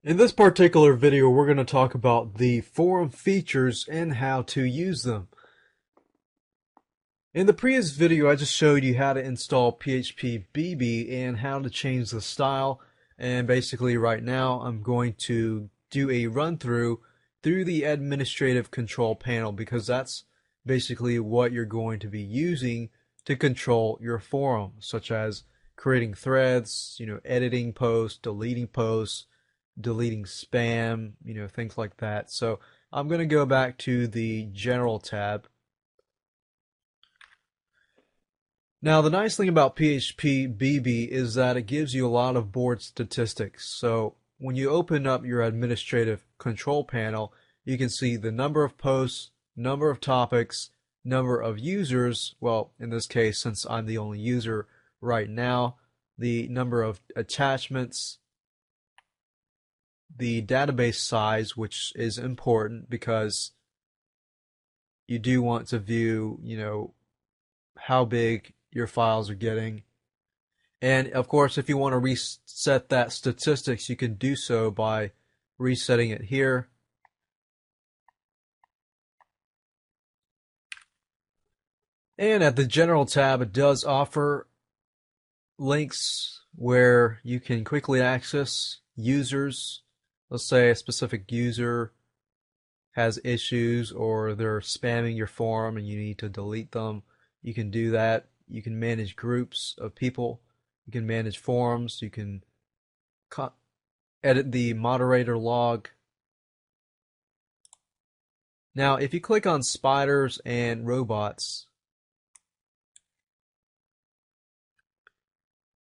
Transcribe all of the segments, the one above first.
In this particular video, we're going to talk about the forum features and how to use them. In the previous video, I just showed you how to install phpBB and how to change the style. And basically right now, I'm going to do a run through the administrative control panel because that's basically what you're going to be using to control your forum, such as creating threads, editing posts, deleting spam, things like that. So I'm going to go back to the general tab. Now, the nice thing about phpBB is that it gives you a lot of board statistics. So when you open up your administrative control panel, you can see the number of posts, number of topics, number of users. Well, in this case, since I'm the only user right now, the number of attachments, the database size, which is important because you do want to view, how big your files are getting. And of course, if you want to reset that statistics, you can do so by resetting it here. And at the general tab, it does offer links where you can quickly access users. Let's say a specific user has issues or they're spamming your forum and you need to delete them. You can do that. You can manage groups of people. You can manage forums. You can edit the moderator log. Now, if you click on spiders and robots,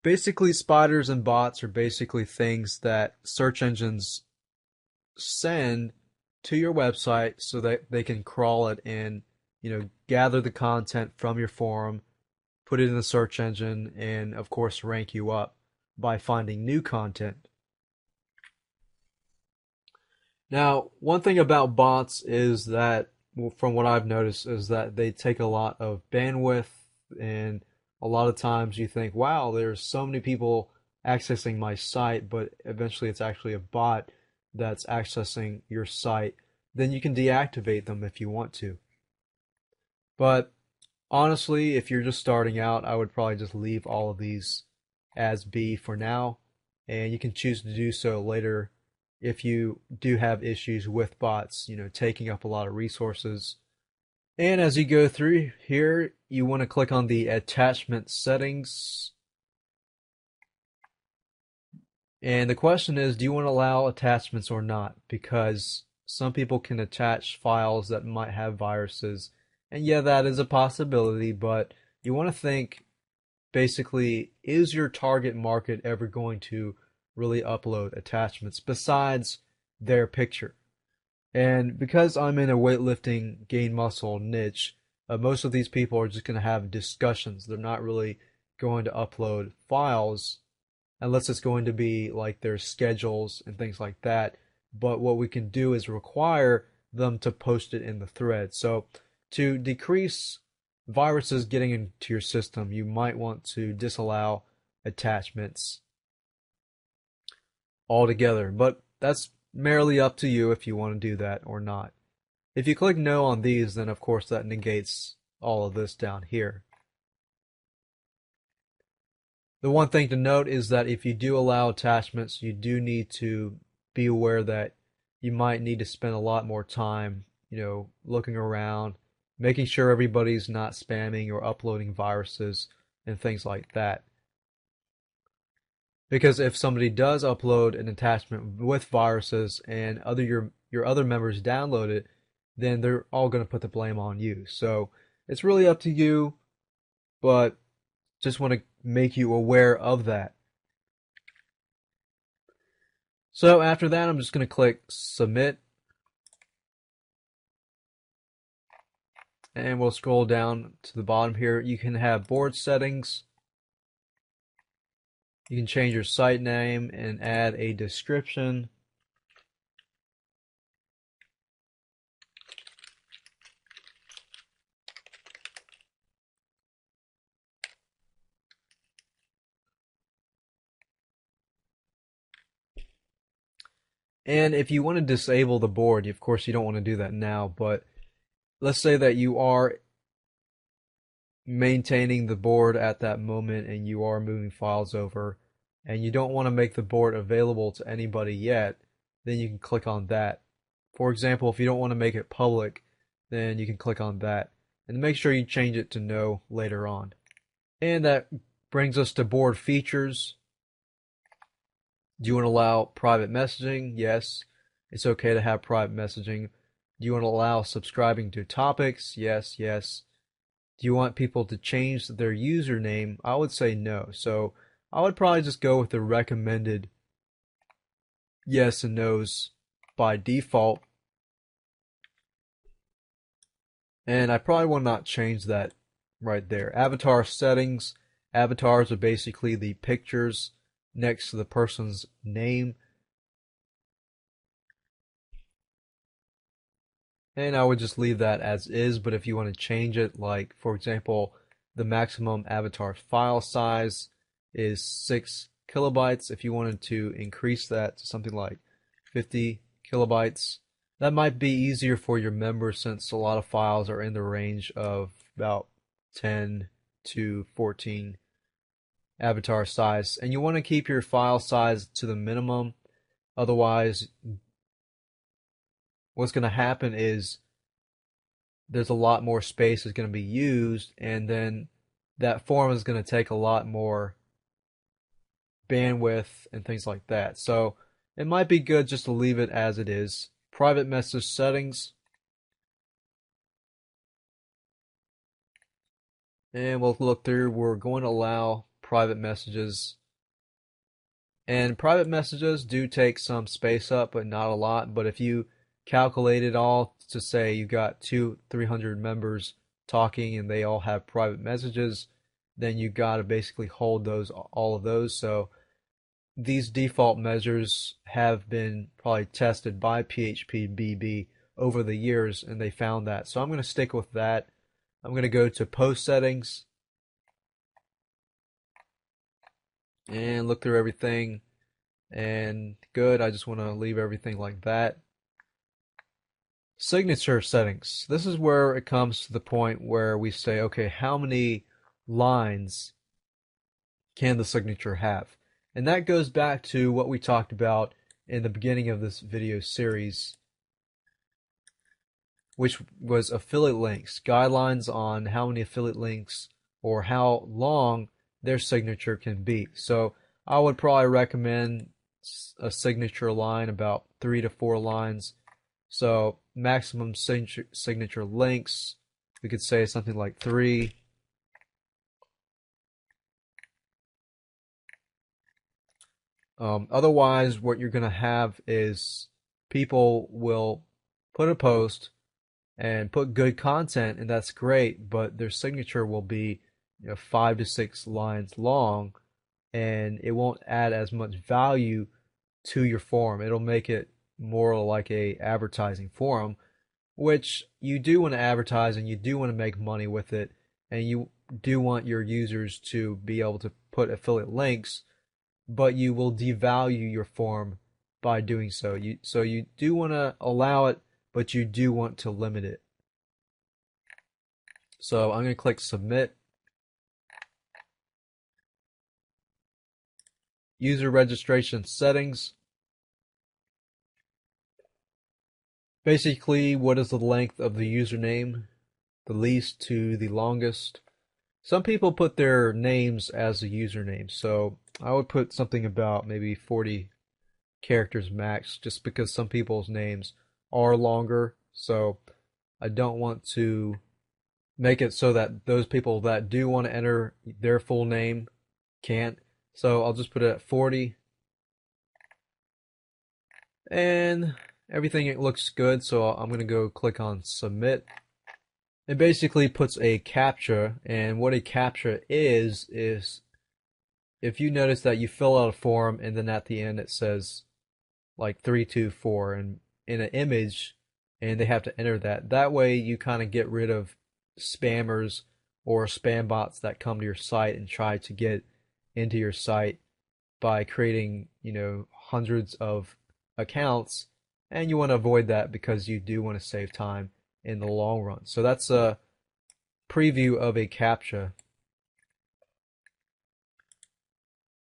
basically spiders and bots are basically things that search engines send to your website so that they can crawl it and gather the content from your forum, put it in the search engine, and of course rank you up by finding new content. Now, one thing about bots is that, well, from what I've noticed, is that they take a lot of bandwidth, and a lot of times you think, wow, there's so many people accessing my site, but eventually it's actually a bot that's accessing your site. Then you can deactivate them if you want to. But honestly, if you're just starting out, I would probably just leave all of these as B for now, and you can choose to do so later if you do have issues with bots, taking up a lot of resources. And as you go through here, you want to click on the attachment settings. And the question is, do you want to allow attachments or not? Because some people can attach files that might have viruses. And yeah, that is a possibility, but you want to think basically, is your target market ever going to really upload attachments besides their picture? And because I'm in a weightlifting gain muscle niche, most of these people are just going to have discussions. They're not really going to upload files unless it's going to be like their schedules and things like that. But what we can do is require them to post it in the thread. So to decrease viruses getting into your system, you might want to disallow attachments altogether. But that's merely up to you if you want to do that or not. If you click no on these, then of course that negates all of this down here. The one thing to note is that if you do allow attachments, you do need to be aware that you might need to spend a lot more time, looking around, making sure everybody's not spamming or uploading viruses and things like that. Because if somebody does upload an attachment with viruses and your other members download it, then they're all going to put the blame on you. So it's really up to you, but just want to make you aware of that. So after that, I'm just going to click submit. And we'll scroll down to the bottom here. You can have board settings. You can change your site name and add a description. And if you want to disable the board, of course you don't want to do that now, but let's say that you are maintaining the board at that moment and you are moving files over and you don't want to make the board available to anybody yet, then you can click on that. For example, if you don't want to make it public, then you can click on that and make sure you change it to no later on. And that brings us to board features. Do you want to allow private messaging? Yes, it's okay to have private messaging. Do you want to allow subscribing to topics? Yes, yes. Do you want people to change their username? I would say no. So I would probably just go with the recommended yes and no's by default. And I probably will not change that right there. Avatar settings. Avatars are basically the pictures next to the person's name. And I would just leave that as is, but if you want to change it, like for example, the maximum avatar file size is 6 kilobytes. If you wanted to increase that to something like 50 kilobytes, that might be easier for your members since a lot of files are in the range of about 10 to 14 avatar size. And you want to keep your file size to the minimum. Otherwise, what's going to happen is there's a lot more space is going to be used, and then that form is going to take a lot more bandwidth and things like that. So it might be good just to leave it as it is. Private message settings. And we'll look through. We're going to allow private messages. And private messages do take some space up, but not a lot. But if you calculate it all to say you've got 300 members talking and they all have private messages, then you got to basically hold all of those. So these default measures have been probably tested by phpBB over the years, and they found that. So I'm going to stick with that. I'm going to go to post settings and look through everything. And good, I just want to leave everything like that. Signature settings. This is where it comes to the point where we say, okay, how many lines can the signature have? And that goes back to what we talked about in the beginning of this video series, which was affiliate links, guidelines on how many affiliate links or how long their signature can be. So I would probably recommend a signature line about 3 to 4 lines. So maximum signature links, we could say something like 3. Otherwise, what you're going to have is people will put a post and put good content, and that's great, but their signature will be 5 to 6 lines long, and it won't add as much value to your forum. It'll make it more like a advertising forum, which you do want to advertise and you do want to make money with it, and you do want your users to be able to put affiliate links, but you will devalue your forum by doing so. So you do want to allow it, but you do want to limit it. So I'm going to click submit. User registration settings. Basically, what is the length of the username? The least to the longest. Some people put their names as a username, so I would put something about maybe 40 characters max, just because some people's names are longer, so I don't want to make it so that those people that do want to enter their full name can't. So I'll just put it at 40. And everything looks good, so I'm going to go click on submit. It basically puts a CAPTCHA, and what a CAPTCHA is if you notice that you fill out a form and then at the end it says like 324 and in an image, and they have to enter that. That way you kind of get rid of spammers or spam bots that come to your site and try to get into your site by creating, hundreds of accounts, and you want to avoid that because you do want to save time in the long run. So that's a preview of a CAPTCHA.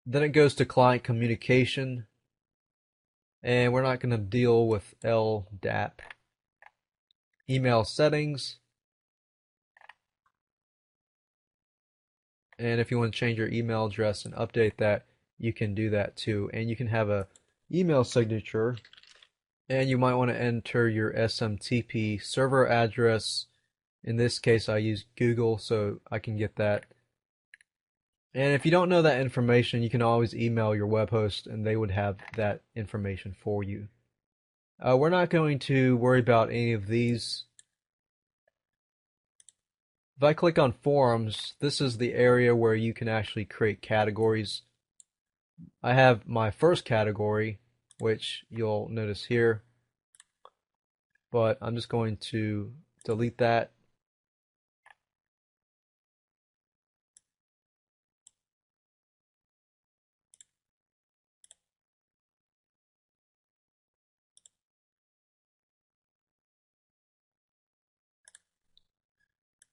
Then it goes to client communication, and we're not going to deal with LDAP. Email settings, and if you want to change your email address and update that, you can do that too. And you can have a email signature, and you might want to enter your SMTP server address. In this case, I use Google, so I can get that. And if you don't know that information, you can always email your web host and they would have that information for you. We're not going to worry about any of these. If I click on forums, this is the area where you can actually create categories. I have my first category, which you'll notice here, but I'm just going to delete that.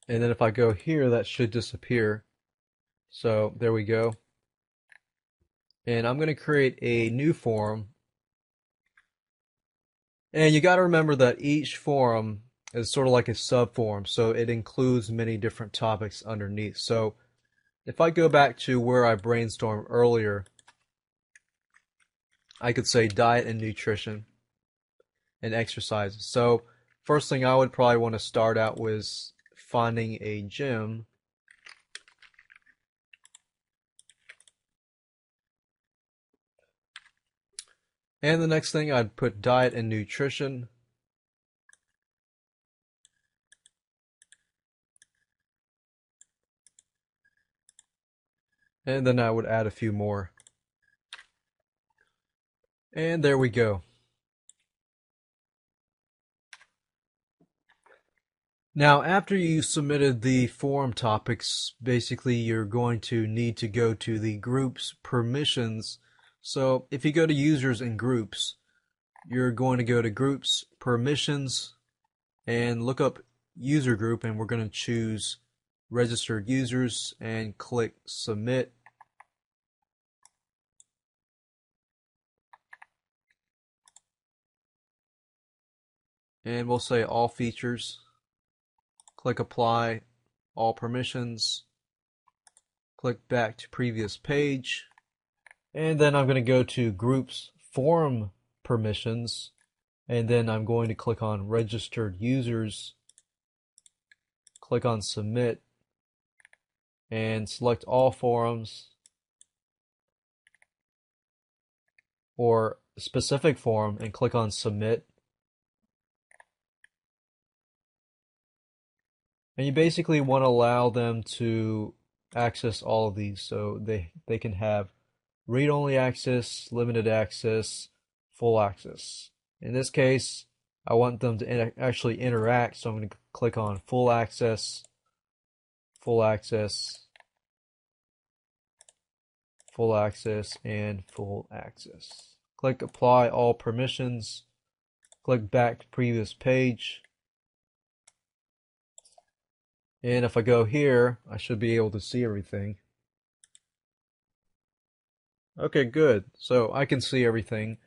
And then if I go here, that should disappear. So there we go. And I'm going to create a new forum. And you got to remember that each forum is sort of like a subforum, so it includes many different topics underneath. So if I go back to where I brainstormed earlier, I could say diet and nutrition and exercises. So first thing I would probably want to start out with finding a gym. And the next thing I'd put diet and nutrition. And then I would add a few more. And there we go. Now, after you submitted the forum topics, basically you're going to need to go to the group's permissions. So if you go to users and groups, you're going to go to groups, permissions, and look up user group, and we're going to choose registered users and click submit. And we'll say all features. Click apply, all permissions. Click back to previous page. And then I'm going to go to groups forum permissions. And then I'm going to click on registered users. Click on submit. And select all forums. Or specific forum and click on submit. And you basically want to allow them to access all of these, so they can have read-only access, limited access, full access. In this case, I want them to actually interact, so I'm going to click on full access, full access, full access, and full access. Click apply all permissions, click back to previous page. And if I go here, I should be able to see everything. Okay, good. So I can see everything.